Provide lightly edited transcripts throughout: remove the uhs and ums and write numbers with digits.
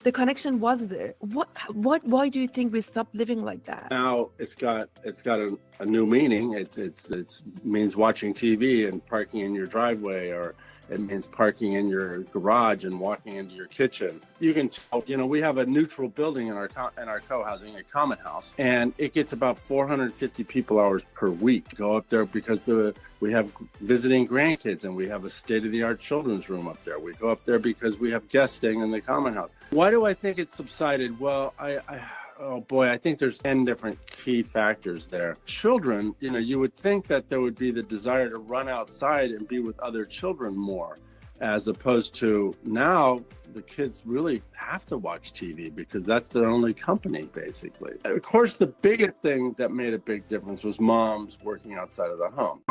The connection was there. Why do you think we stopped living like that? Now it's got a new meaning. It's means watching TV and parking in your driveway, or it means parking in your garage and walking into your kitchen. You can tell, we have a neutral building in our co-housing, a common house, and it gets about 450 people hours per week. Go up there because we have visiting grandkids, and we have a state-of-the-art children's room up there. We go up there because we have guests staying in the common house. Why do I think it's subsided? Well, I think there's 10 different key factors there. Children, you would think that there would be the desire to run outside and be with other children more, as opposed to now the kids really have to watch TV because that's their only company, basically. Of course, the biggest thing that made a big difference was moms working outside of the home.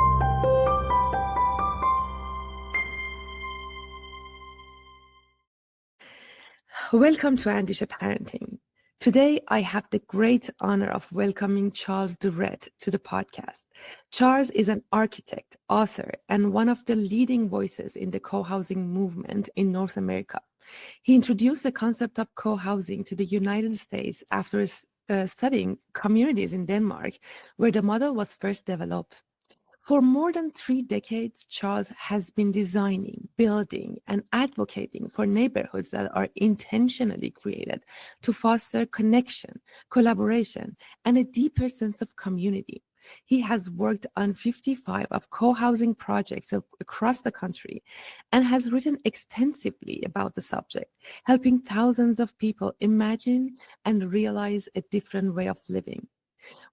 Welcome to Andisha Parenting. Today, I have the great honor of welcoming Charles Durret to the podcast. Charles is an architect, author, and one of the leading voices in the co-housing movement in North America. He introduced the concept of co-housing to the United States after studying communities in Denmark, where the model was first developed. For more than 3 decades, Charles has been designing, building, and advocating for neighborhoods that are intentionally created to foster connection, collaboration, and a deeper sense of community. He has worked on 55 of co-housing projects across the country and has written extensively about the subject, helping thousands of people imagine and realize a different way of living.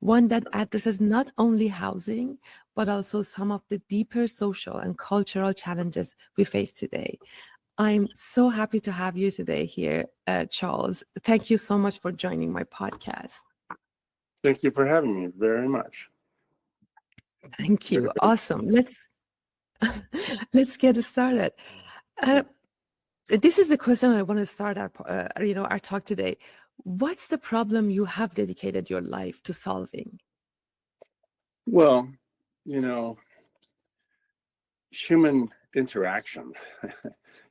One that addresses not only housing, but also some of the deeper social and cultural challenges we face today. I'm so happy to have you today here, Charles. Thank you so much for joining my podcast. Thank you for having me very much. Thank you. Awesome. Let's get started. This is the question I want to start our talk today. What's the problem you have dedicated your life to solving? Well, human interaction.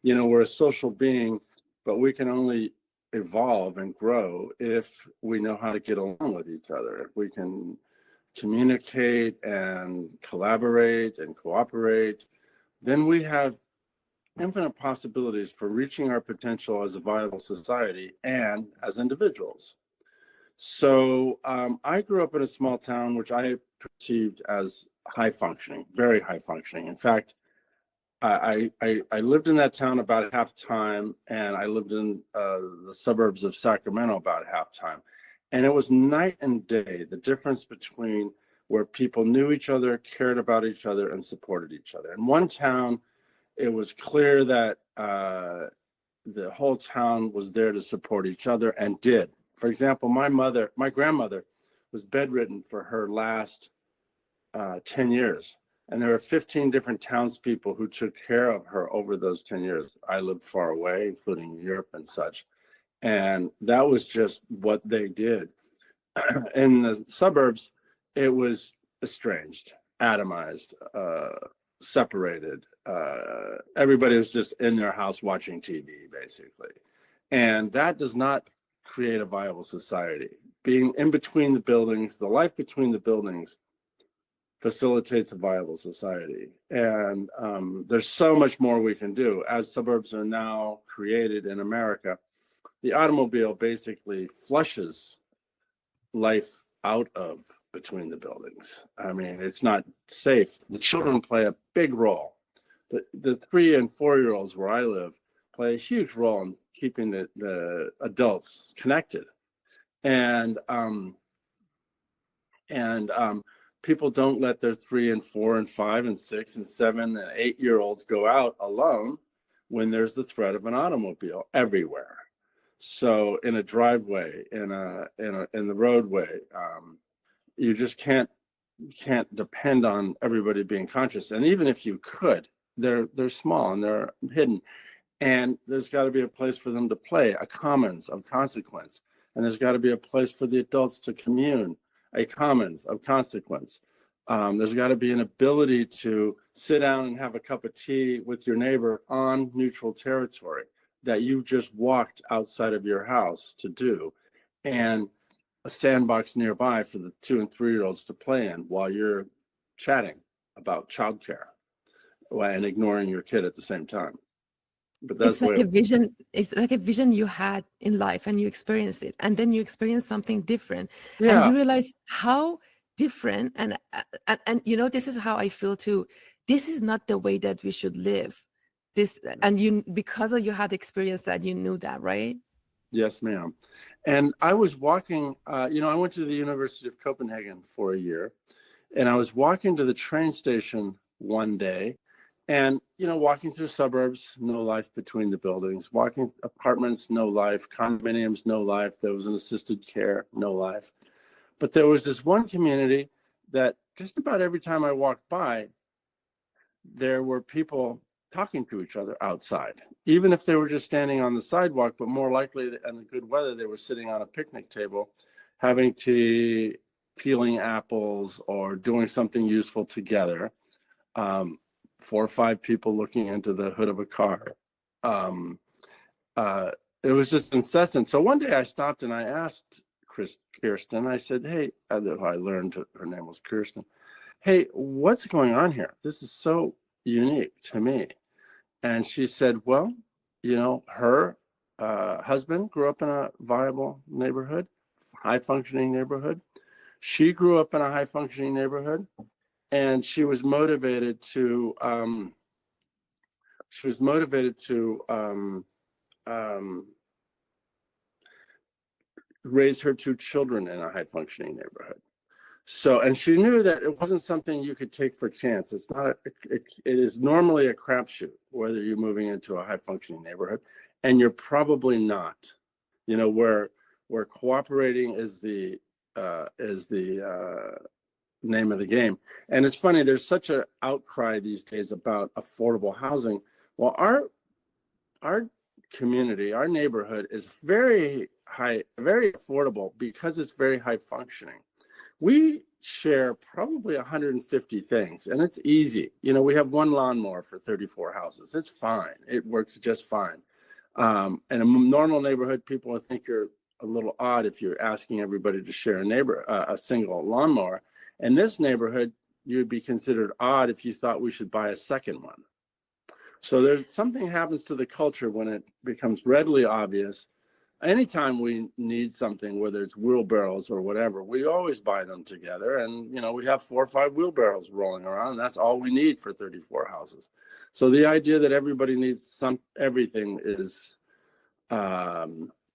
We're a social being, but we can only evolve and grow if we know how to get along with each other. If we can communicate and collaborate and cooperate, then we have infinite possibilities for reaching our potential as a viable society and as individuals. So I grew up in a small town, which I perceived as high functioning, very high functioning. In fact, I lived in that town about half time, and I lived in the suburbs of Sacramento about half time. And it was night and day, the difference between where people knew each other, cared about each other, and supported each other. In one town, it was clear that the whole town was there to support each other and did. For example, my grandmother was bedridden for her last 10 years. And there were 15 different townspeople who took care of her over those 10 years. I lived far away, including Europe and such. And that was just what they did. In the suburbs, it was estranged, atomized, separated. Everybody was just in their house watching TV, basically. And that does not create a viable society. Being in between the buildings, the life between the buildings facilitates a viable society. And there's so much more we can do. As suburbs are now created in America, the automobile basically flushes life out of between the buildings. I mean, it's not safe. The children play a big role. The 3 and 4-year-olds where I live play a huge role in keeping the adults connected. And people don't let their 3 and 4 and 5 and 6 and 7 and 8-year-olds go out alone when there's the threat of an automobile everywhere. So in a driveway, in the roadway, you just can't depend on everybody being conscious. And even if you could, they're small and they're hidden. And there's got to be a place for them to play, a commons of consequence. And there's got to be a place for the adults to commune, a commons of consequence. There's got to be an ability to sit down and have a cup of tea with your neighbor on neutral territory. that you just walked outside of your house to do, and a sandbox nearby for the 2 and 3-year-olds to play in while you're chatting about childcare and ignoring your kid at the same time. But that's It's like a vision. It's like a vision you had in life, and you experienced it, and then you experience something different, and yeah. you realize how different. And you know, this is how I feel too. This is not the way that we should live. This, and you, because of you had experience that, you knew that, right? Yes, ma'am. And I was walking, you know, I went to the University of Copenhagen for a year, and I was walking to the train station one day, and, you know, walking through suburbs, no life between the buildings, walking apartments, no life, condominiums, no life. There was an assisted care, no life. But there was this one community that just about every time I walked by, there were people talking to each other outside, even if they were just standing on the sidewalk, but more likely in the good weather, they were sitting on a picnic table, having tea, peeling apples, or doing something useful together. 4 or 5 people looking into the hood of a car. It was just incessant. So one day I stopped and I asked Kirsten, I said, hey, I learned her name was Kirsten. Hey, what's going on here? This is so unique to me. And she said, well, you know, her husband grew up in a viable neighborhood, high functioning neighborhood. She grew up in a high functioning neighborhood, and she was motivated to raise her 2 children in a high functioning neighborhood. So, and she knew that it wasn't something you could take for chance. It's not, it is normally a crapshoot, whether you're moving into a high functioning neighborhood, and you're probably not, you know, where cooperating is the name of the game. And it's funny, there's such an outcry these days about affordable housing. Well, our community, our neighborhood is very affordable because it's very high functioning. We share probably 150 things, and it's easy. You know, we have 1 lawnmower for 34 houses. It's fine. It works just fine. In a normal neighborhood, people would think you're a little odd if you're asking everybody to share a single lawnmower. In this neighborhood, you'd be considered odd if you thought we should buy a second one. So there's something happens to the culture when it becomes readily obvious. Anytime we need something, whether it's wheelbarrows or whatever, we always buy them together. And, you know, we have 4 or 5 wheelbarrows rolling around, and that's all we need for 34 houses. So the idea that everybody needs everything is not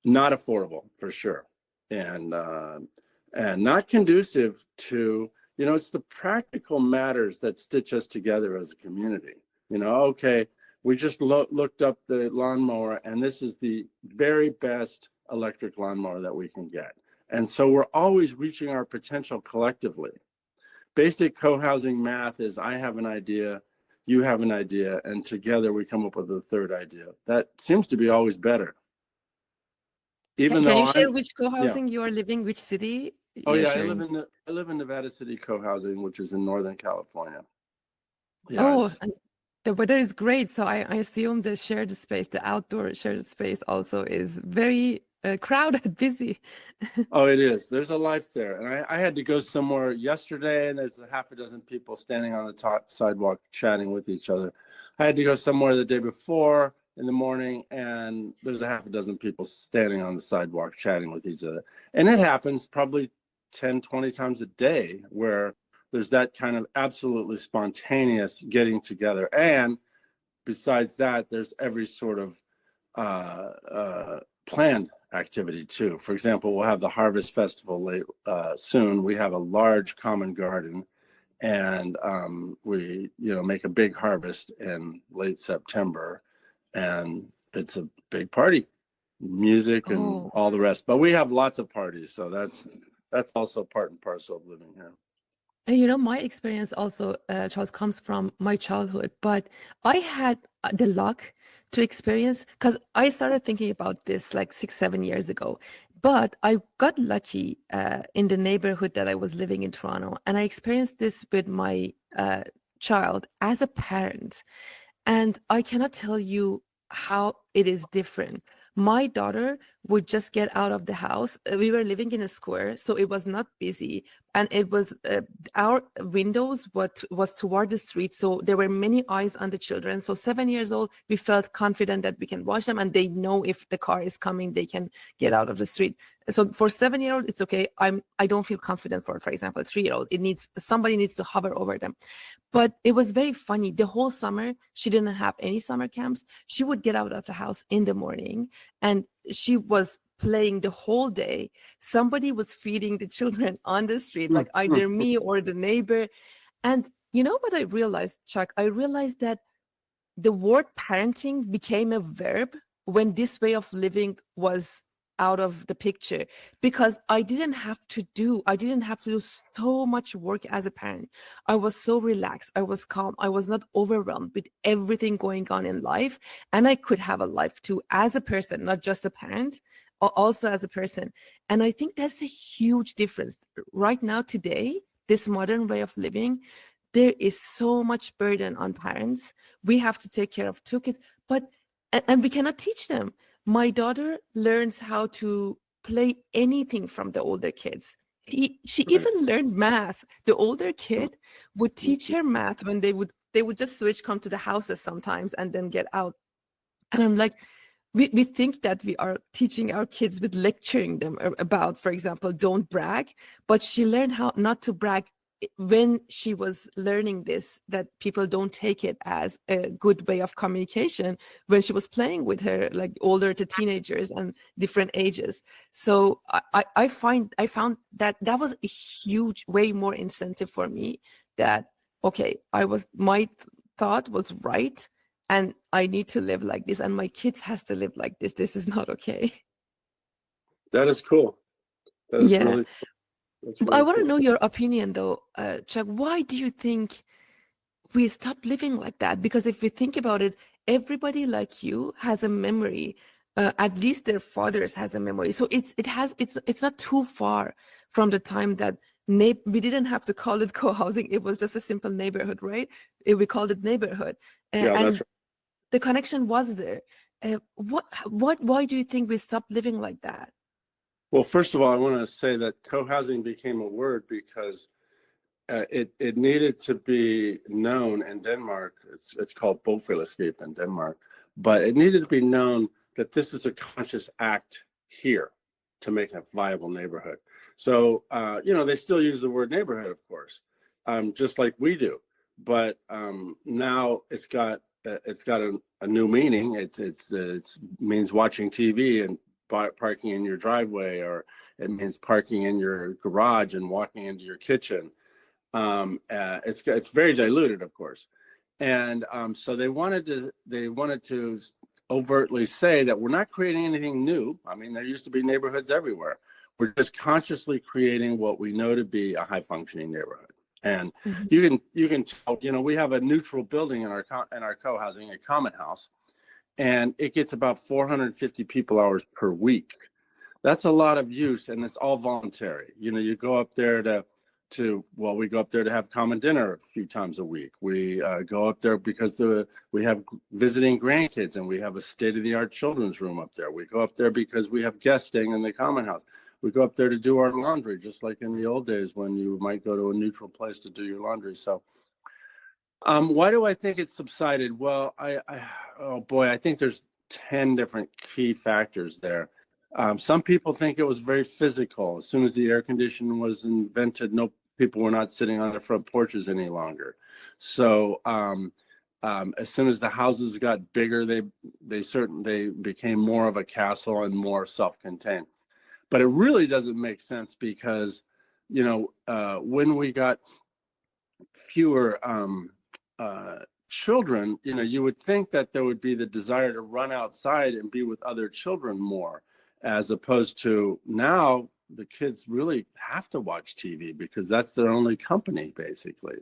affordable, for sure. And not conducive to, you know, it's the practical matters that stitch us together as a community. You know, okay, we just looked up the lawnmower, and this is the very best electric lawnmower that we can get. And so we're always reaching our potential collectively. Basic co-housing math is I have an idea, you have an idea, and together we come up with a third idea. That seems to be always better. Even Can though you share which co-housing you are living, which city? Oh yeah, I live in Nevada City Co-housing, which is in Northern California. Yeah, oh, and the weather is great, so I assume the shared space, the outdoor shared space, also is very crowded, busy. Oh, it is. There's a life there. And I had to go somewhere yesterday, and there's a half a dozen people standing on the sidewalk chatting with each other. I had to go somewhere the day before in the morning, and there's a half a dozen people standing on the sidewalk chatting with each other. And it happens probably 10, 20 times a day where there's that kind of absolutely spontaneous getting together. And besides that, there's every sort of planned activity too. For example, we'll have the Harvest Festival soon. We have a large common garden, and we, you know, make a big harvest in late September, and it's a big party, music and all the rest. But we have lots of parties, so that's also part and parcel of living here. And you know, my experience also, Charles, comes from my childhood, but I had the luck to experience, because I started thinking about this like 6, 7 years ago, but I got lucky in the neighborhood that I was living in Toronto, and I experienced this with my child as a parent. And I cannot tell you how it is different. My daughter would just get out of the house. We were living in a square, so it was not busy, and it was our windows was toward the street, so there were many eyes on the children. So 7 years old, we felt confident that we can watch them, and they know if the car is coming, they can get out of the street. So for 7-year-old, it's okay. I don't feel confident for example, 3-year-old. Somebody needs to hover over them. But it was very funny. The whole summer, she didn't have any summer camps. She would get out of the house in the morning, and she was playing the whole day. Somebody was feeding the children on the street, like either me or the neighbor. And you know what I realized, Chuck? I realized that the word parenting became a verb when this way of living was out of the picture, because I didn't have to do so much work as a parent. I was so relaxed, I was calm, I was not overwhelmed with everything going on in life, and I could have a life too as a person, not just a parent, also as a person. And I think that's a huge difference right now. Today, this modern way of living, there is so much burden on parents. We have to take care of 2 kids, and we cannot teach them. My daughter learns how to play anything from the older kids. She Right. even learned math. The older kid would teach her math when they would just switch, come to the houses sometimes, and then get out. And I'm like, we think that we are teaching our kids with lecturing them about, for example, don't brag. But she learned how not to brag when she was learning this, that people don't take it as a good way of communication, when she was playing with her like older to teenagers and different ages. So I found that was a huge, way more incentive for me, that okay, my thought was right, and I need to live like this, and my kids has to live like this. This is not okay. That is cool. That is Yeah. really, that's I really want to cool. know your opinion though, Chuck. Why do you think we stop living like that? Because if we think about it, everybody like you has a memory. At least their fathers has a memory. So it's not too far from the time that we didn't have to call it co-housing. It was just a simple neighborhood, right? We called it neighborhood, Yeah, that's and right. the connection was there. Why do you think we stopped living like that? Well, first of all, I want to say that co-housing became a word because it needed to be known in Denmark. It's called bofællesskab in Denmark, but it needed to be known that this is a conscious act here to make a viable neighborhood. So they still use the word neighborhood, of course, just like we do. But now it's got a new meaning. It means watching TV and parking in your driveway, or it means parking in your garage and walking into your kitchen. It's very diluted, of course, and so they wanted to overtly say that we're not creating anything new. I mean, there used to be neighborhoods everywhere. We're just consciously creating what we know to be a high functioning neighborhood. And Mhm. you can tell, we have a neutral building in our co-housing, a common house, and it gets about 450 people hours per week. That's a lot of use, and it's all voluntary. You go up there we go up there to have common dinner a few times a week. We go up there because we have visiting grandkids, and we have a state-of-the-art children's room up there. We go up there because we have guests staying in the common house. We go up there to do our laundry, just like in the old days when you might go to a neutral place to do your laundry. So why do I think it's subsided? Well, oh boy, I think there's 10 different key factors there. Some people think it was very physical. As soon as the air conditioning was invented, no people were not sitting on their front porches any longer. So as soon as the houses got bigger, they became more of a castle and more self-contained. But it really doesn't make sense because, when we got fewer children, you would think that there would be the desire to run outside and be with other children more, as opposed to now the kids really have to watch TV because that's their only company, basically.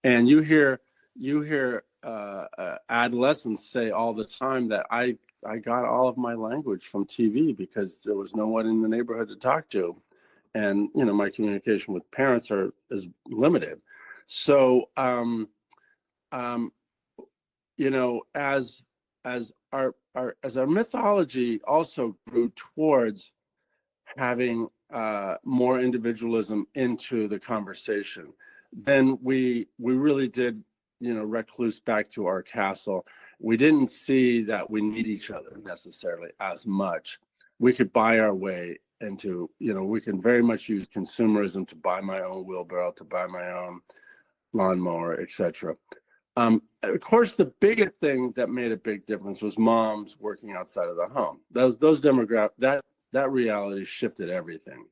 And you hear adolescents say all the time that I got all of my language from TV because there was no one in the neighborhood to talk to, and my communication with parents is limited. So as as our mythology also grew towards having more individualism into the conversation, then we really did, recluse back to our castle. We didn't see that we need each other necessarily as much. We could buy our way into, we can very much use consumerism to buy my own wheelbarrow, to buy my own lawnmower, etc. Of course, the biggest thing that made a big difference was moms working outside of the home. Those demographic, that reality shifted everything.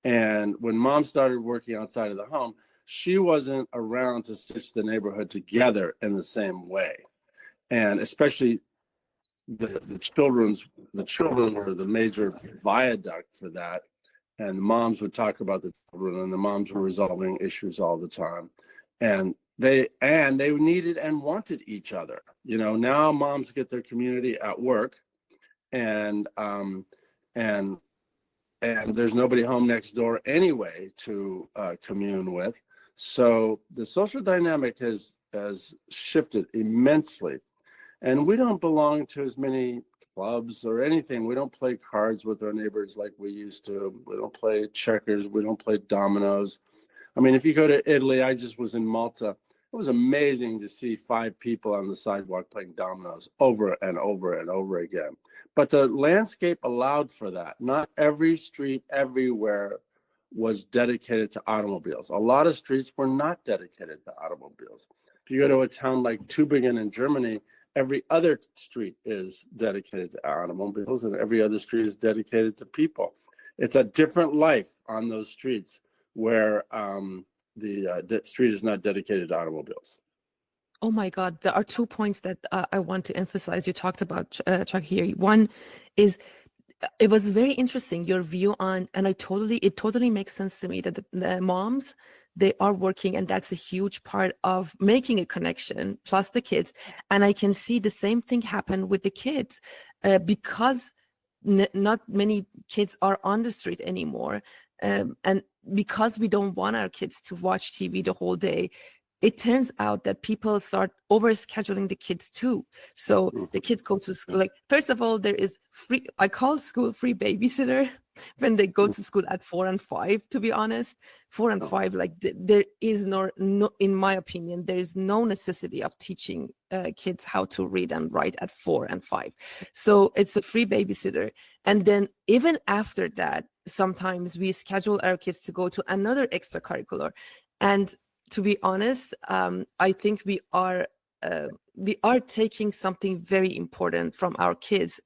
And when mom started working outside of the home, she wasn't around to stitch the neighborhood together in the same way. And especially the children were the major viaduct for that. And the moms would talk about the children, and the moms were resolving issues all the time. And they needed and wanted each other. Now moms get their community at work, and there's nobody home next door anyway to commune with. So the social dynamic has shifted immensely. And we don't belong to as many clubs or anything. We don't play cards with our neighbors like we used to. We don't play checkers. We don't play dominoes. I mean, if you go to Italy, I just was in Malta. It was amazing to see 5 people on the sidewalk playing dominoes over and over and over again. But the landscape allowed for that. Not every street everywhere was dedicated to automobiles. A lot of streets were not dedicated to automobiles. If you go to a town like Tübingen in Germany, every other street is dedicated to automobiles, and every other street is dedicated to people. It's a different life on those streets where the street is not dedicated to automobiles. Oh my God, there are 2 points that I want to emphasize. You talked about, Chuck, here. One is, it was very interesting, your view on, and it totally makes sense to me that the moms, they are working, and that's a huge part of making a connection, plus the kids. And I can see the same thing happen with the kids, because not many kids are on the street anymore. And because we don't want our kids to watch TV the whole day, it turns out that people start over-scheduling the kids too. So the kids go to school, like, first of all, there is free, I call school free babysitter when they go to school at 4 and 5, to be honest. 4 and 5, like there is no, in my opinion, there is no necessity of teaching kids how to read and write at 4 and 5. So it's a free babysitter. And then even after that, sometimes we schedule our kids to go to another extracurricular. And to be honest, I think we are taking something very important from our kids.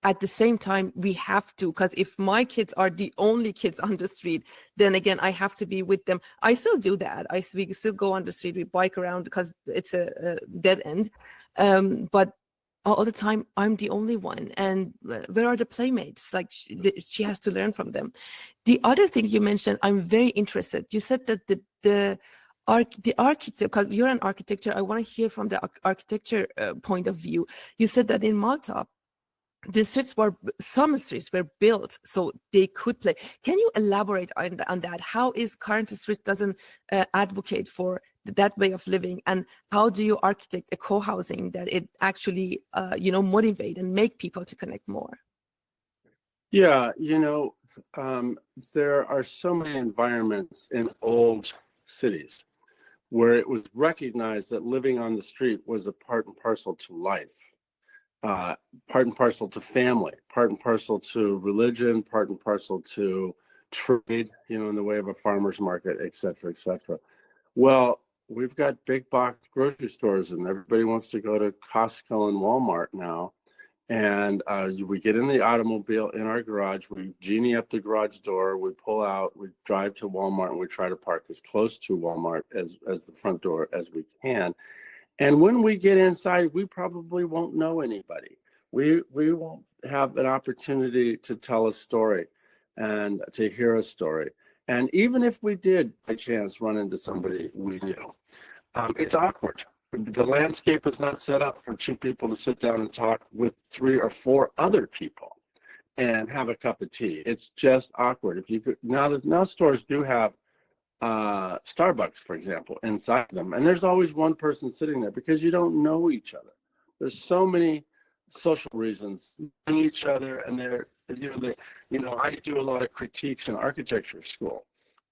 At the same time, we have to, because if my kids are the only kids on the street, then again, I have to be with them. I still do that. We still go on the street, we bike around because it's a dead end. But all the time, I'm the only one. And where are the playmates? Like, she has to learn from them. The other thing you mentioned, I'm very interested. You said that the architecture, because you're an architecture, I want to hear from the architecture point of view. You said that in Malta, some streets were built so they could play. Can you elaborate on that? How is current street doesn't advocate for that way of living, and how do you architect a co-housing that it actually motivate and make people to connect more? Yeah, there are so many environments in old cities where it was recognized that living on the street was a part and parcel to life. Part and parcel to family, part and parcel to religion, part and parcel to trade, in the way of a farmer's market, et cetera, et cetera. Well, we've got big box grocery stores, and everybody wants to go to Costco and Walmart now. And we get in the automobile in our garage, we genie up the garage door, we pull out, we drive to Walmart, and we try to park as close to Walmart as the front door as we can. And when we get inside, we probably won't know anybody. We won't have an opportunity to tell a story and to hear a story. And even if we did, by chance, run into somebody we knew, it's awkward. The landscape is not set up for 2 people to sit down and talk with 3 or 4 other people and have a cup of tea. It's just awkward. If you could, now stores do have Starbucks, for example, inside them, and there's always one person sitting there because you don't know each other. There's so many social reasons, knowing each other, and I do a lot of critiques in architecture school.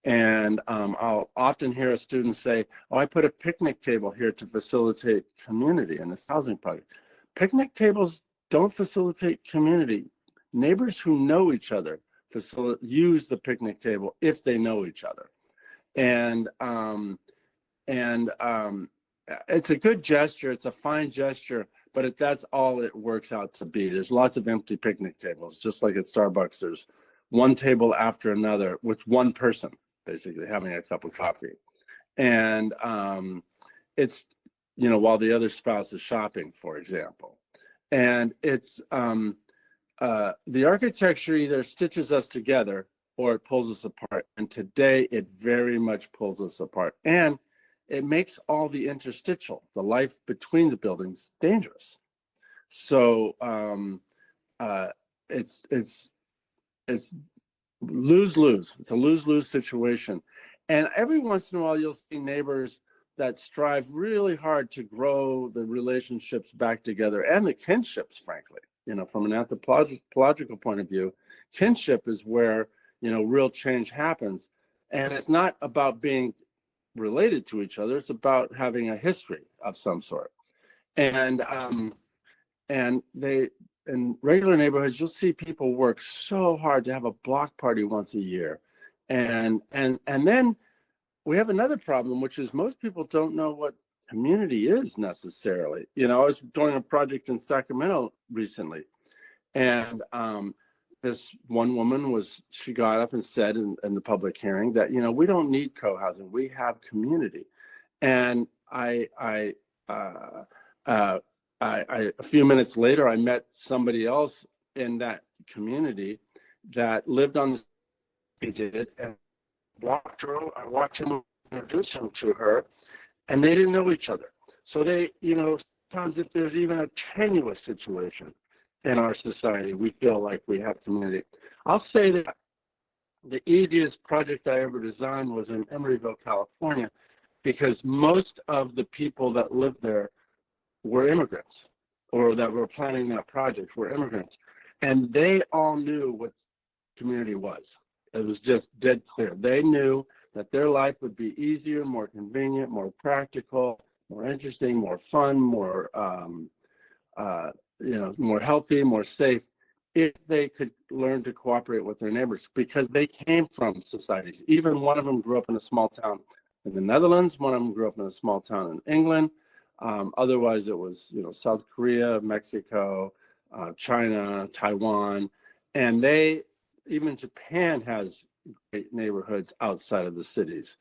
And I'll often hear a student say, oh, I put a picnic table here to facilitate community in this housing project. Picnic tables don't facilitate community. Neighbors who know each other use the picnic table if they know each other. And it's a good gesture, it's a fine gesture, but that's all it works out to be. There's lots of empty picnic tables, just like at Starbucks, there's one table after another with one person basically having a cup of coffee. And it's, while the other spouse is shopping, for example. And it's, the architecture either stitches us together or it pulls us apart. And today it very much pulls us apart. And it makes all the interstitial, the life between the buildings, dangerous. So it's lose-lose. It's a lose-lose situation. And every once in a while, you'll see neighbors that strive really hard to grow the relationships back together and the kinships, frankly. From an anthropological point of view, kinship is where, real change happens. And it's not about being related to each other. It's about having a history of some sort. And in regular neighborhoods, you'll see people work so hard to have a block party once a year. And then we have another problem, which is most people don't know what community is necessarily. I was doing a project in Sacramento recently, and this one woman she got up and said in the public hearing that, we don't need co-housing, we have community. And a few minutes later, I met somebody else in that community that lived on the street, did, and I walked him, introduced him to her, and they didn't know each other. So they, sometimes if there's even a tenuous situation in our society, we feel like we have community. I'll say that the easiest project I ever designed was in Emeryville, California, because most of the people that lived there were immigrants, or that were planning that project were immigrants. And they all knew what community was. It was just dead clear. They knew that their life would be easier, more convenient, more practical, more interesting, more fun, more more healthy, more safe, if they could learn to cooperate with their neighbors, because they came from societies. Even one of them grew up in a small town in the Netherlands. One of them grew up in a small town in England. Otherwise, it was South Korea, Mexico, China, Taiwan, and even Japan has great neighborhoods outside of the cities.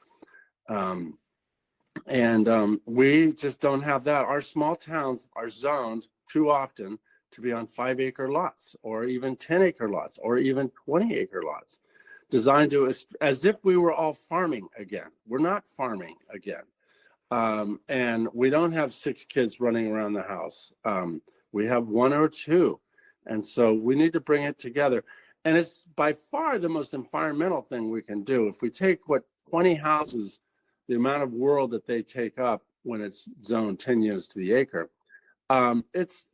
We just don't have that. Our small towns are zoned too often to be on 5-acre lots, or even 10-acre lots, or even 20-acre lots, designed to, as if we were all farming again. We're not farming again. And we don't have 6 kids running around the house. We have 1 or 2. And so we need to bring it together. And it's by far the most environmental thing we can do. If we take 20 houses, the amount of world that they take up when it's zoned 10 units to the acre, it's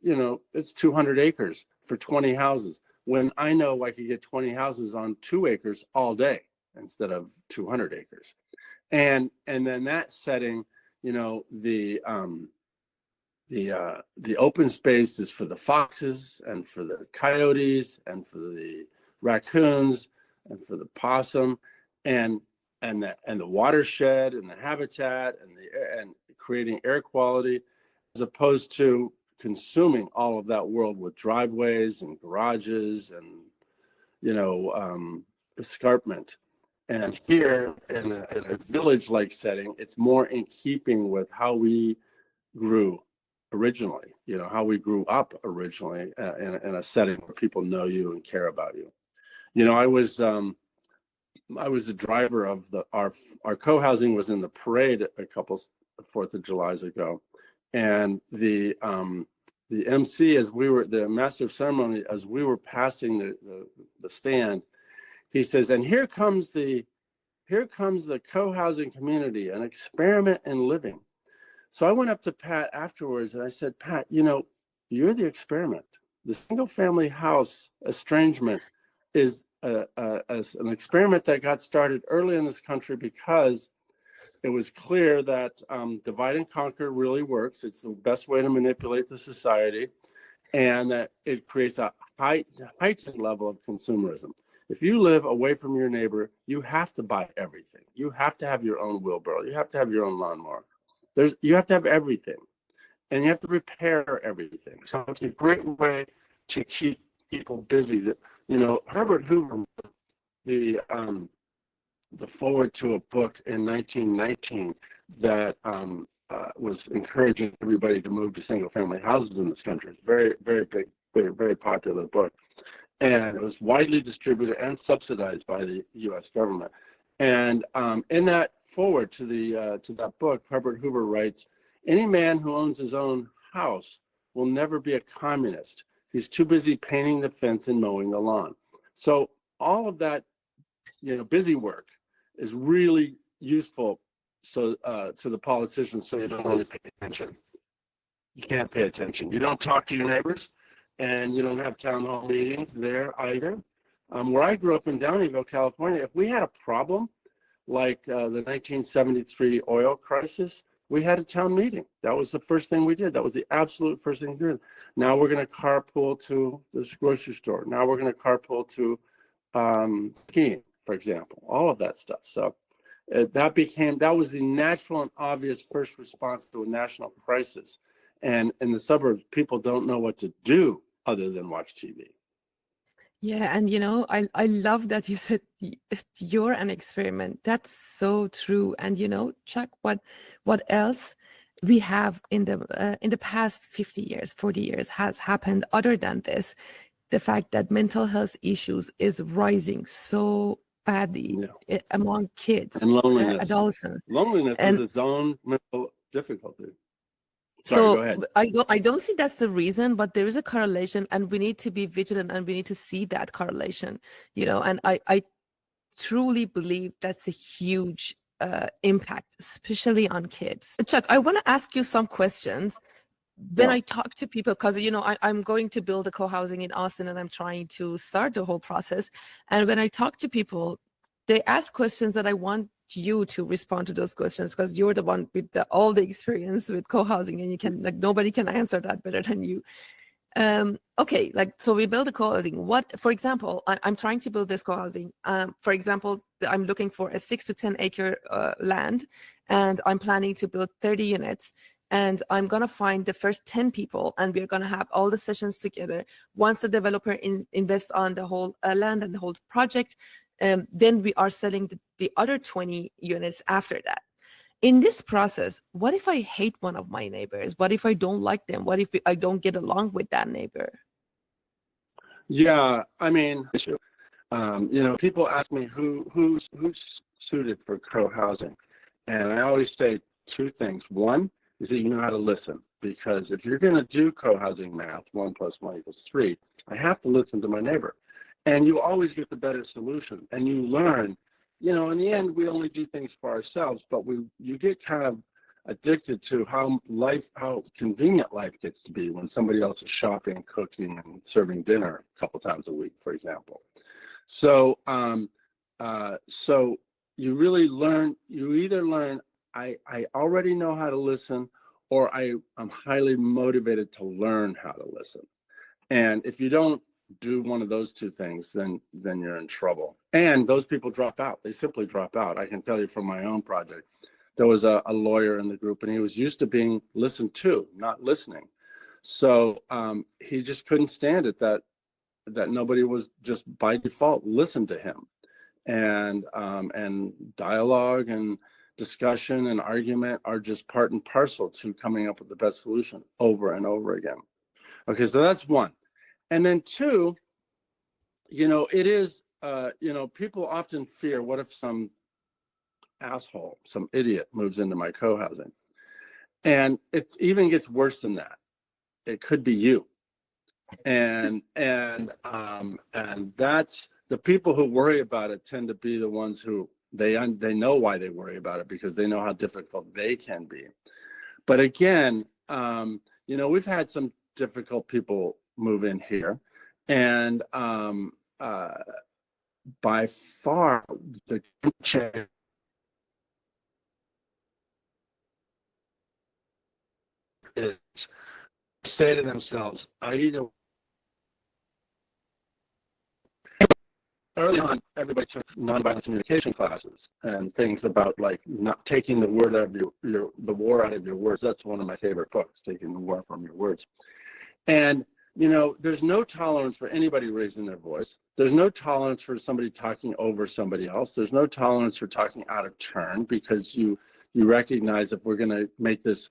200 acres for 20 houses. When I know I could get 20 houses on 2 acres all day instead of 200 acres. And then that setting, the open space is for the foxes and for the coyotes and for the raccoons and for the possum, and the watershed and the habitat and creating air quality, as opposed to consuming all of that world with driveways and garages and escarpment. And here in a village-like setting, it's more in keeping with how we grew originally, how we grew up originally in a setting where people know you and care about you. I was the driver of our co-housing was in the parade a couple 4th of Julys ago, and the MC, the master of ceremony, as we were passing the stand, he says, and here comes the co-housing community, an experiment in living. So I went up to Pat afterwards and I said, Pat, you're the experiment. The single family house estrangement is an experiment that got started early in this country because it was clear that divide and conquer really works. It's the best way to manipulate the society, and that it creates a heightened level of consumerism. If you live away from your neighbor, you have to buy everything. You have to have your own wheelbarrow. You have to have your own lawnmower. You have to have everything, and you have to repair everything. So it's a great way to keep people busy. You know, Herbert Hoover, the forward to a book in 1919 that was encouraging everybody to move to single-family houses in this country. It's very, very big, very, very popular book, and it was widely distributed and subsidized by the U.S. government. And in that forward to that book, Herbert Hoover writes, "Any man who owns his own house will never be a communist. He's too busy painting the fence and mowing the lawn." So all of that, you know, busy work is really useful to the politicians, so you don't really pay attention. You can't pay attention. You don't talk to your neighbors, and you don't have town hall meetings there either. Where I grew up in Downeyville, California, if we had a problem like the 1973 oil crisis, we had a town meeting. That was the first thing we did. That was the absolute first thing we did. Now we're going to carpool to the grocery store. Now we're going to carpool to skiing, for example, all of that stuff. So that was the natural and obvious first response to a national crisis. And in the suburbs, people don't know what to do other than watch TV. Yeah, and you know, I love that you said you're an experiment. That's so true. And you know, Chuck, what else we have in the past 50 years, 40 years has happened other than this? The fact that mental health issues is rising so badly among kids and loneliness, adolescents. Loneliness And is its own mental difficulty. Sorry, go ahead. I don't see that's the reason, but there is a correlation, and we need to be vigilant, and we need to see that correlation, you know. And I truly believe that's a huge impact, especially on kids. Chuck, I want to ask you some questions. When I talk to people, because you know I'm going to build a co-housing in Austin, and I'm trying to start the whole process. And when I talk to people, they ask questions that I want you to respond to those questions, because you're the one with all the experience with co-housing, and you can, like, nobody can answer that better than you. Okay, like, so we build a co-housing. What, for example, I'm trying to build this co-housing. For example, I'm looking for a 6 to 10 acre land, and I'm planning to build 30 units. And I'm going to find the first 10 people, and we're going to have all the sessions together. Once the developer invests on the whole land and the whole project, then we are selling the other 20 units after that. In this process, what if I hate one of my neighbors? What if I don't like them? What if I don't get along with that neighbor? Yeah, I mean, you know, people ask me who's suited for co-housing, and I always say two things. One is that you know how to listen, because if you're going to do co-housing math, 1 + 1 = 3, I have to listen to my neighbor, and you always get the better solution, and you learn. You know, in the end, we only do things for ourselves, but you get kind of addicted to how convenient life gets to be when somebody else is shopping, cooking, and serving dinner a couple times a week, for example. So, so you really learn. You either learn, I already know how to listen, or I'm highly motivated to learn how to listen. And if you don't do one of those two things, then you're in trouble. And those people drop out. They simply drop out. I can tell you from my own project, there was a lawyer in the group, and he was used to being listened to, not listening. So he just couldn't stand it that nobody was just by default listen to him. And dialogue and discussion and argument are just part and parcel to coming up with the best solution over and over again. Okay, so that's one. And then two, you know, it is, you know, people often fear, what if some asshole, some idiot moves into my co-housing? And it even gets worse than that. It could be you. And that's, the people who worry about it tend to be the ones who they know why they worry about it, because they know how difficult they can be. But again, you know, we've had some difficult people move in here. And by far, the change is say to themselves, I either early on, everybody took nonviolent communication classes and things about like not taking the word out of the war out of your words. That's one of my favorite books, Taking the War from Your Words. And you know, there's no tolerance for anybody raising their voice. There's no tolerance for somebody talking over somebody else. There's no tolerance for talking out of turn, because you recognize if we're going to make this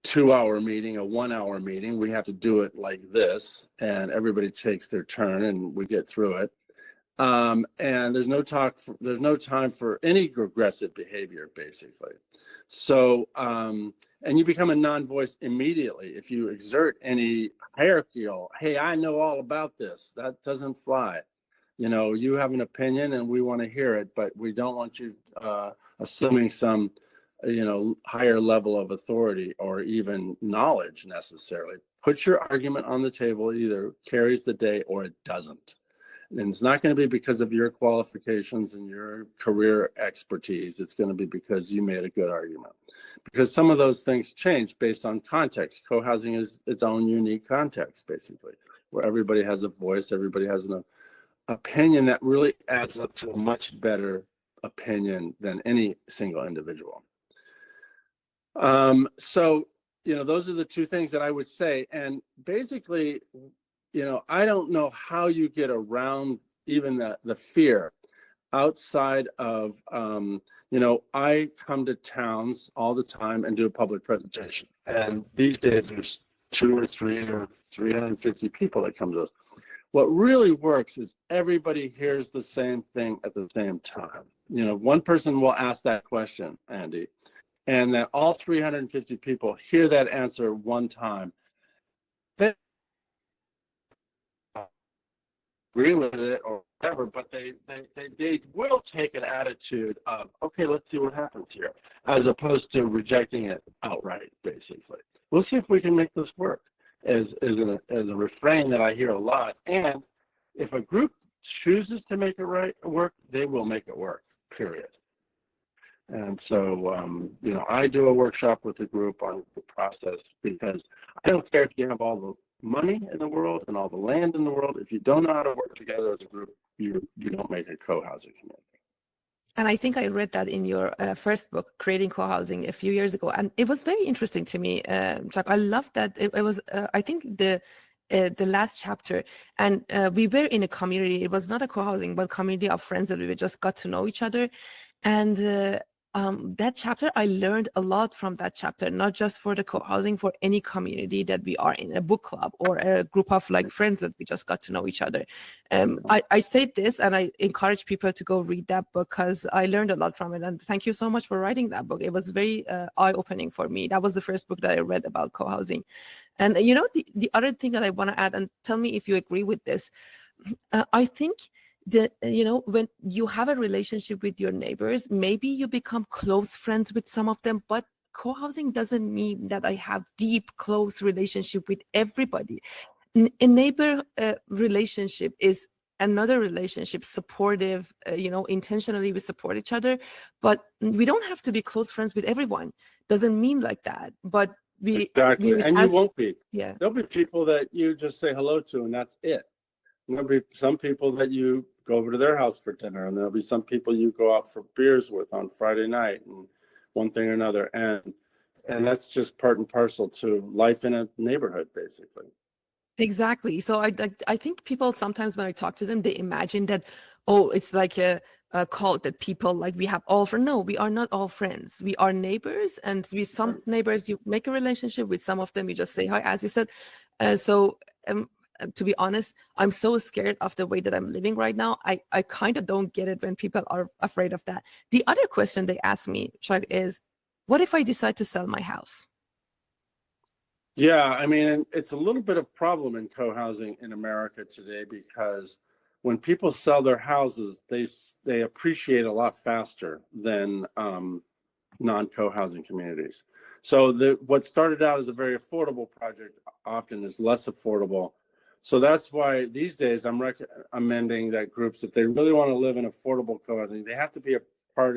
2-hour meeting a 1-hour meeting, we have to do it like this, and everybody takes their turn and we get through it. And there's no time for any regressive behavior, basically. So, and you become a non-voice immediately if you exert any hierarchical, hey, I know all about this. That doesn't fly. You know, you have an opinion and we want to hear it, but we don't want you assuming some, you know, higher level of authority or even knowledge necessarily. Put your argument on the table. It either carries the day or it doesn't. And it's not going to be because of your qualifications and your career expertise. It's going to be because you made a good argument. Because some of those things change based on context. Co-housing is its own unique context, basically, where everybody has a voice, everybody has an opinion that really adds up to a much better opinion than any single individual. So, you know, those are the two things that I would say. And basically, you know, I don't know how you get around even the fear outside of, you know, I come to towns all the time and do a public presentation. And these days there's 2 or 3 or 350 people that come to us. What really works is everybody hears the same thing at the same time. You know, one person will ask that question, Andy, and that all 350 people hear that answer one time. They agree with it or whatever, but they will take an attitude of, okay, let's see what happens here, as opposed to rejecting it outright, basically. We'll see if we can make this work, as a refrain that I hear a lot. And if a group chooses to make it work, they will make it work, period. And so, you know, I do a workshop with the group on the process, because I don't care if you have all the money in the world and all the land in the world. If you don't know how to work together as a group, you don't make a co-housing community. And I think I read that in your first book, Creating Co-housing, a few years ago. And it was very interesting to me, Chuck. I loved that. It was, I think, the last chapter. And we were in a community. It was not a co-housing, but community of friends that we just got to know each other. And that chapter, I learned a lot from that chapter, not just for the co-housing, for any community that we are in, a book club or a group of like friends that we just got to know each other. I say this and I encourage people to go read that book, because I learned a lot from it. And thank you so much for writing that book. It was very eye-opening for me. That was the first book that I read about co-housing. And you know, the other thing that I want to add, and tell me if you agree with this, I think that, you know, when you have a relationship with your neighbors, maybe you become close friends with some of them, but co-housing doesn't mean that I have deep, close relationship with everybody. A neighbor relationship is another relationship, supportive, you know, intentionally we support each other, but we don't have to be close friends with everyone. Doesn't mean like that, but Exactly. And you won't be. Yeah. There'll be people that you just say hello to and that's it. There'll be some people that you go over to their house for dinner, and there'll be some people you go out for beers with on Friday night, and one thing or another. And that's just part and parcel to life in a neighborhood, basically. Exactly. So I think people sometimes when I talk to them, they imagine that, oh, it's like a cult that people like we have all friends. No, we are not all friends. We are neighbors, and with some neighbors you make a relationship, with some of them you just say hi, as you said. To be honest, I'm so scared of the way that I'm living right now. I kind of don't get it when people are afraid of that. The other question they ask me, Chuck, is, what if I decide to sell my house? Yeah, I mean, it's a little bit of problem in co-housing in America today, because when people sell their houses, they appreciate a lot faster than non-co-housing communities. So what started out as a very affordable project often is less affordable. So that's why these days I'm recommending that groups, if they really want to live in affordable co-housing, they have to be a part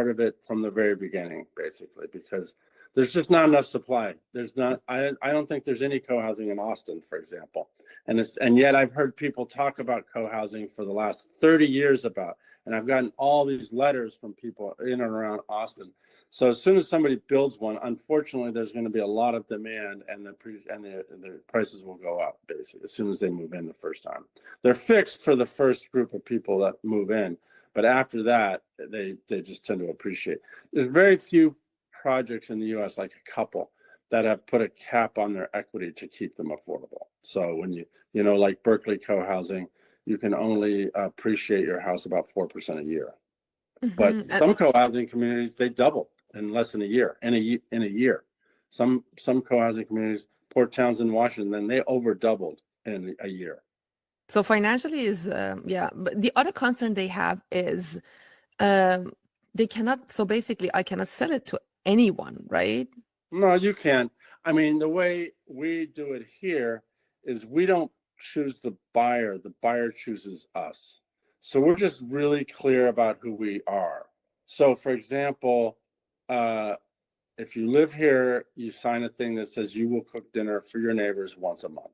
of it from the very beginning, basically, because there's just not enough supply. I don't think there's any co-housing in Austin, for example. And yet I've heard people talk about co-housing for the last 30 years and I've gotten all these letters from people in and around Austin. So as soon as somebody builds one, unfortunately, there's going to be a lot of demand, and the prices will go up basically as soon as they move in the first time. They're fixed for the first group of people that move in, but after that, they just tend to appreciate. There's very few projects in the U.S., like a couple, that have put a cap on their equity to keep them affordable. So when like Berkeley co-housing, you can only appreciate your house about 4% a year. But some co-housing communities, they double in less than a year. In a year, some co-housing communities, Port Townsend, Washington, they over doubled in a year. So financially is but the other concern they have is they cannot. So basically, I cannot sell it to anyone, right? No, you can't. I mean, the way we do it here is we don't choose the buyer. The buyer chooses us. So we're just really clear about who we are. So for example, if you live here, you sign a thing that says you will cook dinner for your neighbors once a month.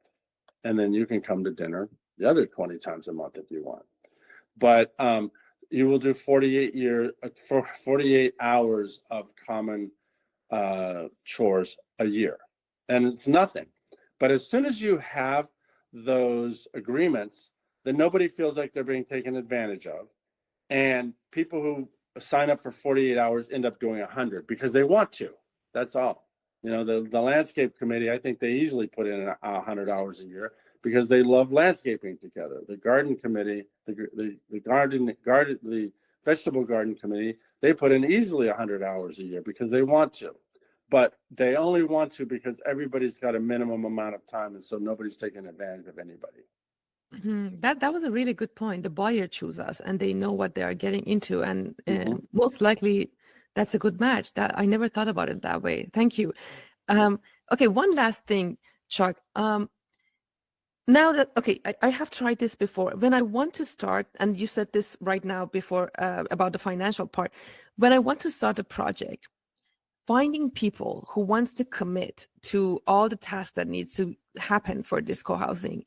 And then you can come to dinner the other 20 times a month if you want. But you will do 48 hours of common chores a year. And it's nothing. But as soon as you have those agreements, then nobody feels like they're being taken advantage of. And people who sign up for 48 hours end up doing 100 because they want to. That's all. The landscape committee, I think they easily put in 100 hours a year because they love landscaping together. The garden committee, the vegetable garden committee, they put in easily 100 hours a year because they want to. But they only want to because everybody's got a minimum amount of time, and so nobody's taking advantage of anybody. That was a really good point. The buyer chooses us, and they know what they are getting into, and most likely that's a good match. That I never thought about it that way. Thank you. Okay, one last thing, Chuck. Now that I have tried this before. When I want to start, and you said this right now before about the financial part. When I want to start a project, finding people who wants to commit to all the tasks that needs to happen for this co-housing,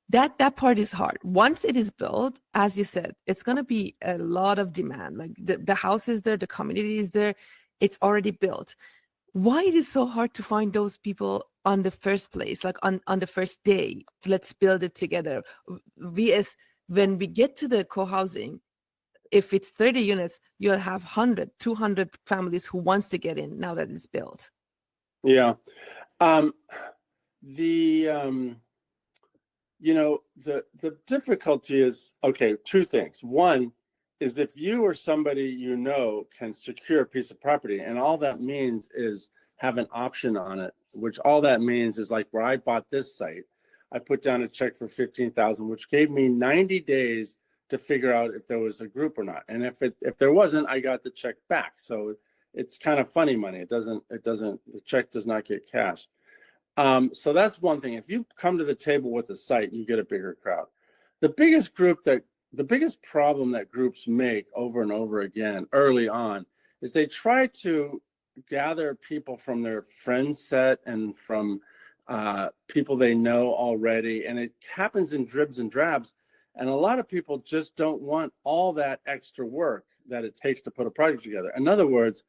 that part is hard. Once it is built, as you said, it's going to be a lot of demand. Like the house is there, the community is there, it's already built. Why it is so hard to find those people on the first place, like on the first day? Let's build it together. When we get to the co-housing, if it's 30 units, you'll have 100, 200 families who wants to get in now that it's built. Yeah. The difficulty is, two things. One is if you or somebody can secure a piece of property, and all that means is have an option on it, which all that means is like where I bought this site, I put down a check for $15,000, which gave me 90 days to figure out if there was a group or not. And if there wasn't, I got the check back. So it's kind of funny money. The check does not get cashed. So that's one thing. If you come to the table with a site, you get a bigger crowd. The biggest problem that groups make over and over again early on is they try to gather people from their friend set and from people they know already. And it happens in dribs and drabs. And a lot of people just don't want all that extra work that it takes to put a project together. In other words,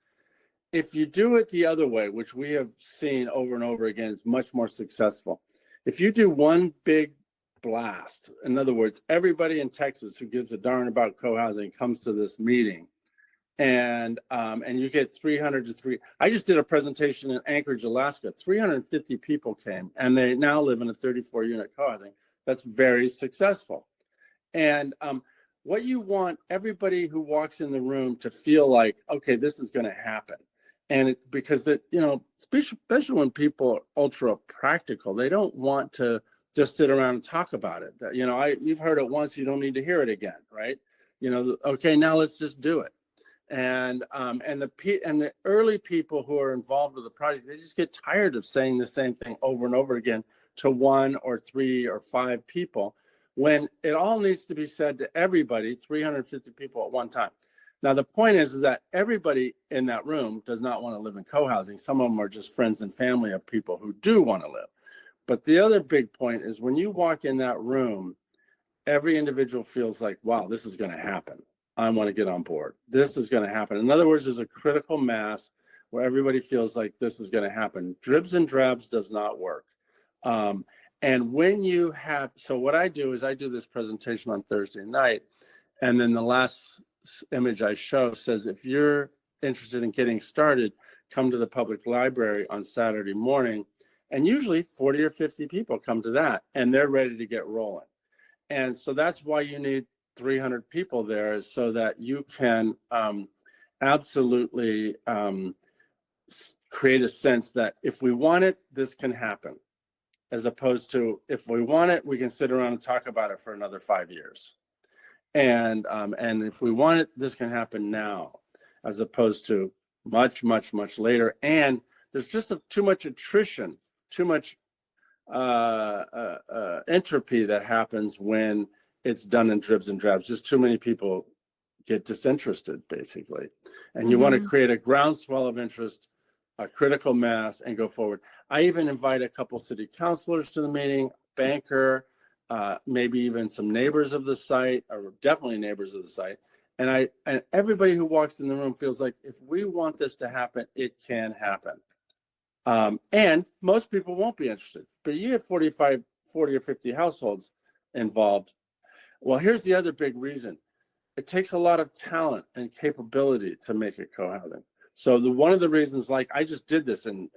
if you do it the other way, which we have seen over and over again, it's much more successful. If you do one big blast, in other words, everybody in Texas who gives a darn about co-housing comes to this meeting, and you get 300 to 3. I just did a presentation in Anchorage, Alaska. 350 people came, and they now live in a 34-unit co-housing. That's very successful. And what you want everybody who walks in the room to feel like, okay, this is going to happen. And because especially when people are ultra practical, they don't want to just sit around and talk about it. You've heard it once, you don't need to hear it again, right? Okay, now let's just do it. And the early people who are involved with the project, they just get tired of saying the same thing over and over again to 1 or 3 or 5 people, when it all needs to be said to everybody, 350 people at one time. Now, the point is that everybody in that room does not want to live in co-housing. Some of them are just friends and family of people who do want to live. But the other big point is when you walk in that room, every individual feels like, wow, this is going to happen. I want to get on board. This is going to happen. In other words, there's a critical mass where everybody feels like this is going to happen. Dribs and drabs does not work. And when you have, so what I do is I do this presentation on Thursday night, and then the last image I show says, if you're interested in getting started, come to the public library on Saturday morning. And usually 40 or 50 people come to that, and they're ready to get rolling. And so that's why you need 300 people there, so that you can absolutely create a sense that if we want it, this can happen, as opposed to if we want it, we can sit around and talk about it for another 5 years. And if we want it, this can happen now, as opposed to much, much, much later. And there's just too much attrition, too much entropy that happens when it's done in dribs and drabs. Just too many people get disinterested, basically. And you want to create a groundswell of interest, a critical mass, and go forward. I even invite a couple city councilors to the meeting, banker, maybe even some neighbors of the site, or definitely neighbors of the site. And everybody who walks in the room feels like if we want this to happen, it can happen. And most people won't be interested, but you have 40 or 50 households involved. Well, here's the other big reason. It takes a lot of talent and capability to make it co-housing. So one of the reasons, like I just did this in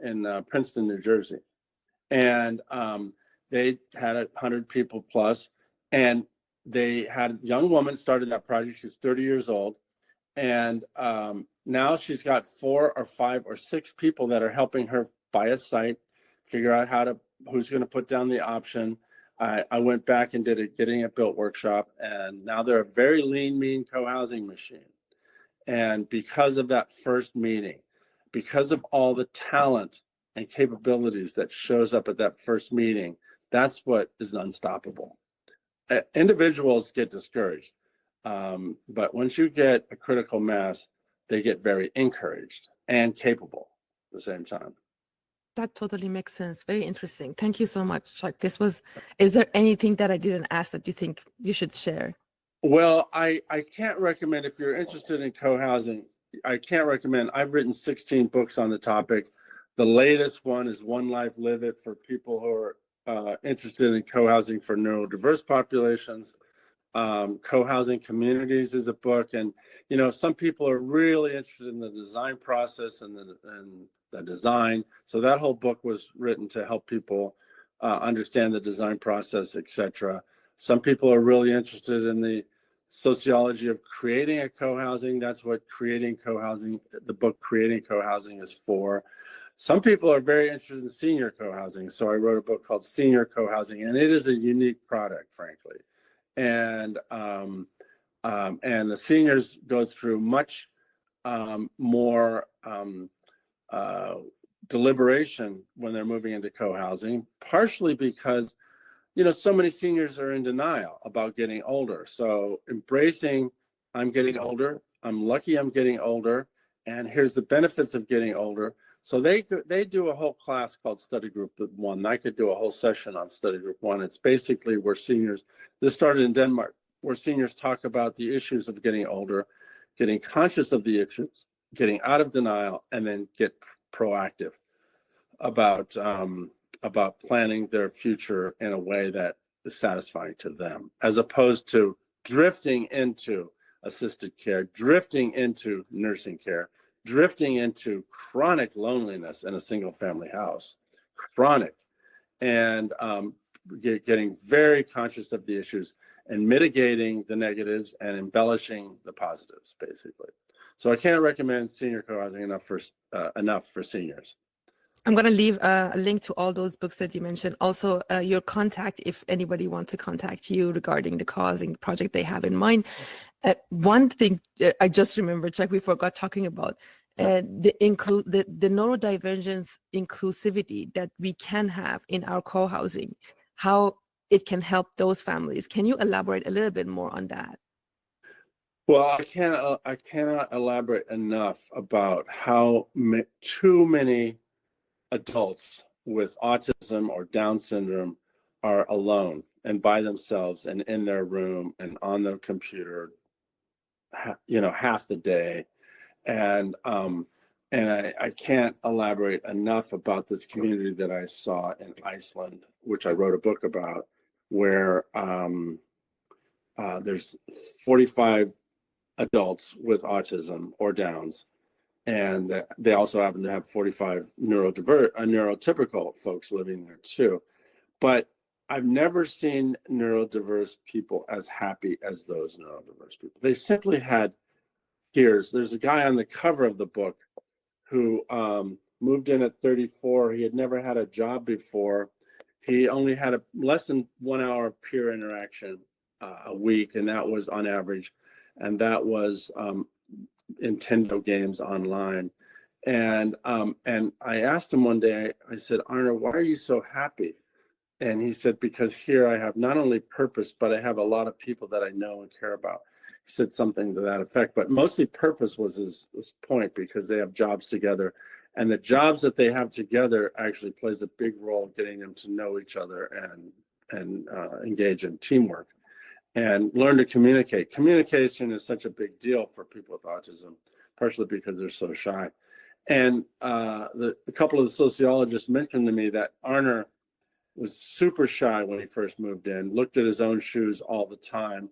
Princeton, New Jersey, and they had 100 people plus, and they had a young woman started that project. She's 30 years old. And now she's got 4 or 5 or 6 people that are helping her buy a site, figure out who's going to put down the option. I went back and did a getting it built workshop, and now they're a very lean, mean co-housing machine. And because of that first meeting, because of all the talent and capabilities that shows up at that first meeting, that's what is unstoppable. Individuals get discouraged. But once you get a critical mass, they get very encouraged and capable at the same time. That totally makes sense. Very interesting. Thank you so much, Chuck. Is there anything that I didn't ask that you think you should share? Well, I can't recommend, if you're interested in co-housing, I can't recommend. I've written 16 books on the topic. The latest one is One Life, Live It, for people who are interested in co-housing for neurodiverse populations. Co-housing communities is a book, and some people are really interested in the design process and the design. So that whole book was written to help people understand the design process, etc. Some people are really interested in the sociology of creating a co-housing. That's what the book Creating Co-housing is for. Some people are very interested in senior co-housing. So I wrote a book called Senior Co-housing, and it is a unique product, frankly. And the seniors go through much more deliberation when they're moving into co-housing, partially because so many seniors are in denial about getting older. So embracing, I'm getting older, I'm lucky I'm getting older, and here's the benefits of getting older. So they do a whole class called Study Group 1. I could do a whole session on Study Group 1. It's basically where seniors, this started in Denmark, where seniors talk about the issues of getting older, getting conscious of the issues, getting out of denial, and then get proactive about planning their future in a way that is satisfying to them, as opposed to drifting into assisted care, drifting into nursing care, drifting into chronic loneliness in a single family house, chronic, and getting very conscious of the issues and mitigating the negatives and embellishing the positives, basically. So I can't recommend senior co-housing enough for seniors. I'm going to leave a link to all those books that you mentioned. Also, your contact, if anybody wants to contact you regarding the co-housing project they have in mind. One thing I just remembered, Chuck, we forgot talking about the neurodivergence inclusivity that we can have in our co-housing, how it can help those families. Can you elaborate a little bit more on that? Well, I cannot elaborate enough about how too many adults with autism or Down syndrome are alone and by themselves and in their room and on their computer, half the day. And I can't elaborate enough about this community that I saw in Iceland, which I wrote a book about, where there's 45 adults with autism or Downs, and they also happen to have 45 neurotypical folks living there too. But I've never seen neurodiverse people as happy as those neurodiverse people. They simply had peers. There's a guy on the cover of the book who moved in at 34. He had never had a job before. He only had a less than 1 hour peer interaction a week, and that was on average. And that was Nintendo games online. And I asked him one day, I said, Arne, why are you so happy? And he said, because here I have not only purpose, but I have a lot of people that I know and care about. He said something to that effect, but mostly purpose was his point, because they have jobs together. And the jobs that they have together actually plays a big role getting them to know each other and engage in teamwork and learn to communicate. Communication is such a big deal for people with autism, partially because they're so shy. And a couple of the sociologists mentioned to me that Arne was super shy when he first moved in, looked at his own shoes all the time.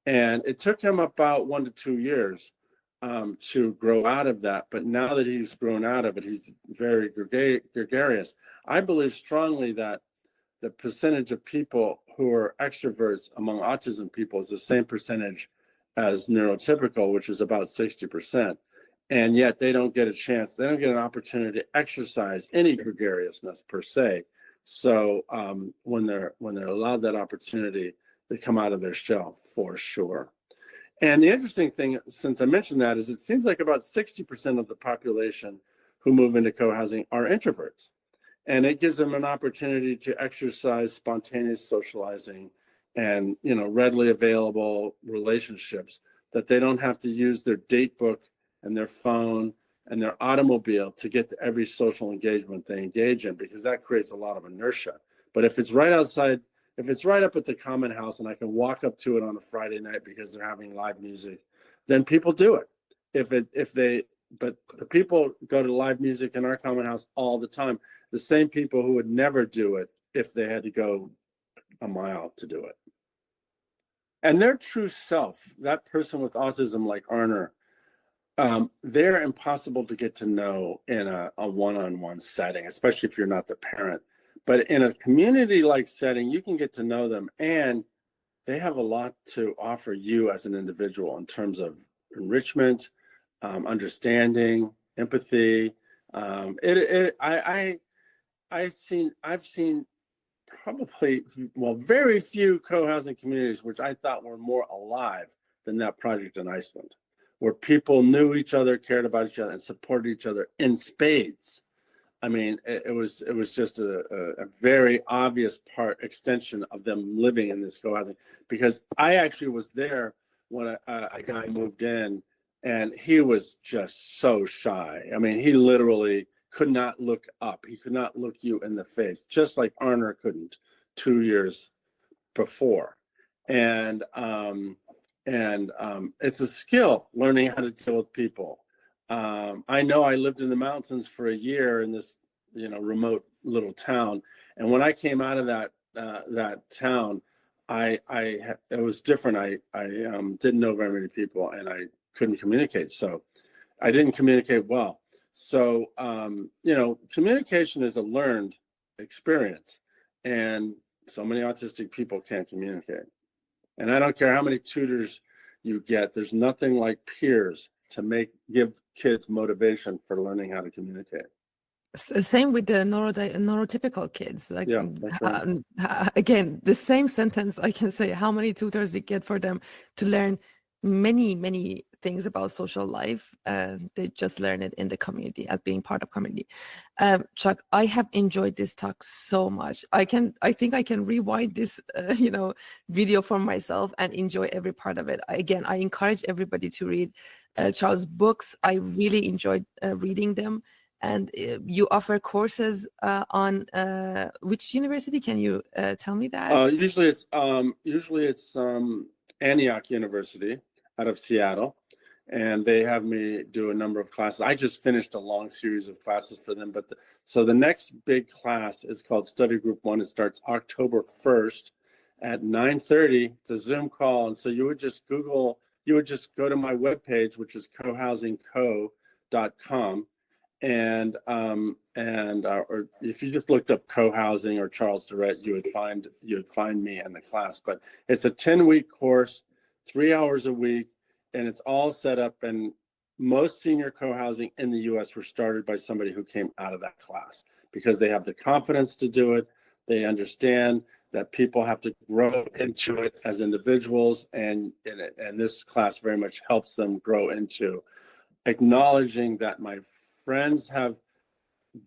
And it took him about 1 to 2 years to grow out of that. But now that he's grown out of it, he's very gregarious. I believe strongly that the percentage of people who are extroverts among autism people is the same percentage as neurotypical, which is about 60%. And yet they don't get a chance, they don't get an opportunity to exercise any gregariousness per se. So when they're allowed that opportunity, they come out of their shell for sure. And the interesting thing, since I mentioned that, is it seems like about 60% of the population who move into co-housing are introverts. And it gives them an opportunity to exercise spontaneous socializing and, readily available relationships, that they don't have to use their date book and their phone and their automobile to get to every social engagement they engage in, because that creates a lot of inertia. But if it's right outside, if it's right up at the common house and I can walk up to it on a Friday night because they're having live music, then people do it. But the people go to live music in our common house all the time. The same people who would never do it if they had to go a mile to do it. And their true self, that person with autism like Arne, they're impossible to get to know in a one-on-one setting, especially if you're not the parent. But in a community-like setting, you can get to know them, and they have a lot to offer you as an individual in terms of enrichment, understanding, empathy. I've seen probably, very few co-housing communities which I thought were more alive than that project in Iceland, where people knew each other, cared about each other, and supported each other in spades. I mean, it was just a very obvious extension of them living in this co-housing, because I actually was there when a guy moved in, and he was just so shy. I mean, he literally could not look up. He could not look you in the face, just like Arne couldn't 2 years before. And it's a skill, learning how to deal with people. I know I lived in the mountains for a year in this, remote little town, and when I came out of that town, it was different. I didn't know very many people, and I couldn't communicate, so I didn't communicate well. So communication is a learned experience, and so many autistic people can't communicate. And I don't care how many tutors you get, there's nothing like peers to give kids motivation for learning how to communicate. Same with the neurotypical kids. Like, yeah, that's right. Again, the same sentence I can say, how many tutors you get for them to learn many things about social life. They just learn it in the community as being part of community. Chuck, I have enjoyed this talk so much. I think I can rewind this video for myself and enjoy every part of it. Again, I encourage everybody to read Charles' books. I really enjoyed reading them. And you offer courses on which university? Can you tell me that? Usually it's Antioch University out of Seattle, and they have me do a number of classes. I just finished a long series of classes for them, but so the next big class is called Study Group 1. It starts October 1st at 9:30. It's a Zoom call, and so you would just go to my webpage, which is cohousingco.com, and or if you just looked up Cohousing or Charles Durret, you would find me in the class. But it's a 10-week course, 3 hours a week, and it's all set up. And most senior co-housing in the U.S. were started by somebody who came out of that class because they have the confidence to do it. They understand that people have to grow into it as individuals, and this class very much helps them grow into acknowledging that my friends have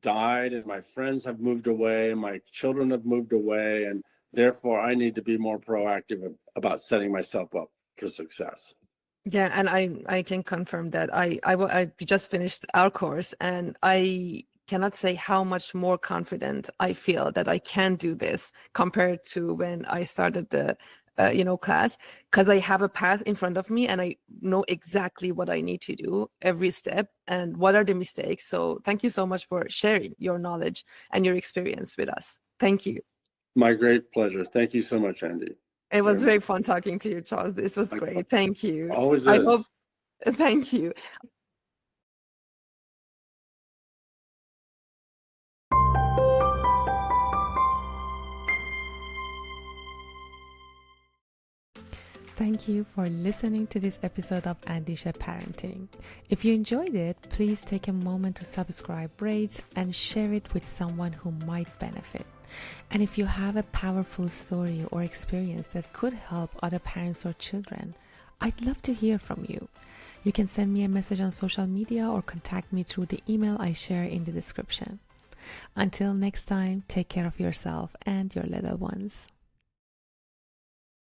died and my friends have moved away and my children have moved away, and therefore I need to be more proactive about setting myself up for success. Yeah, and I can confirm that I just finished our course, and I cannot say how much more confident I feel that I can do this compared to when I started the class, because I have a path in front of me and I know exactly what I need to do every step and what are the mistakes. So thank you so much for sharing your knowledge and your experience with us. Thank you. My great pleasure. Thank you so much, Andy. It was very fun talking to you, Charles. This was great. Thank you. Always I is. hope. Thank you. Thank you for listening to this episode of Andisha Parenting. If you enjoyed it, please take a moment to subscribe, rate, and share it with someone who might benefit. And if you have a powerful story or experience that could help other parents or children, I'd love to hear from you. You can send me a message on social media or contact me through the email I share in the description. Until next time, take care of yourself and your little ones.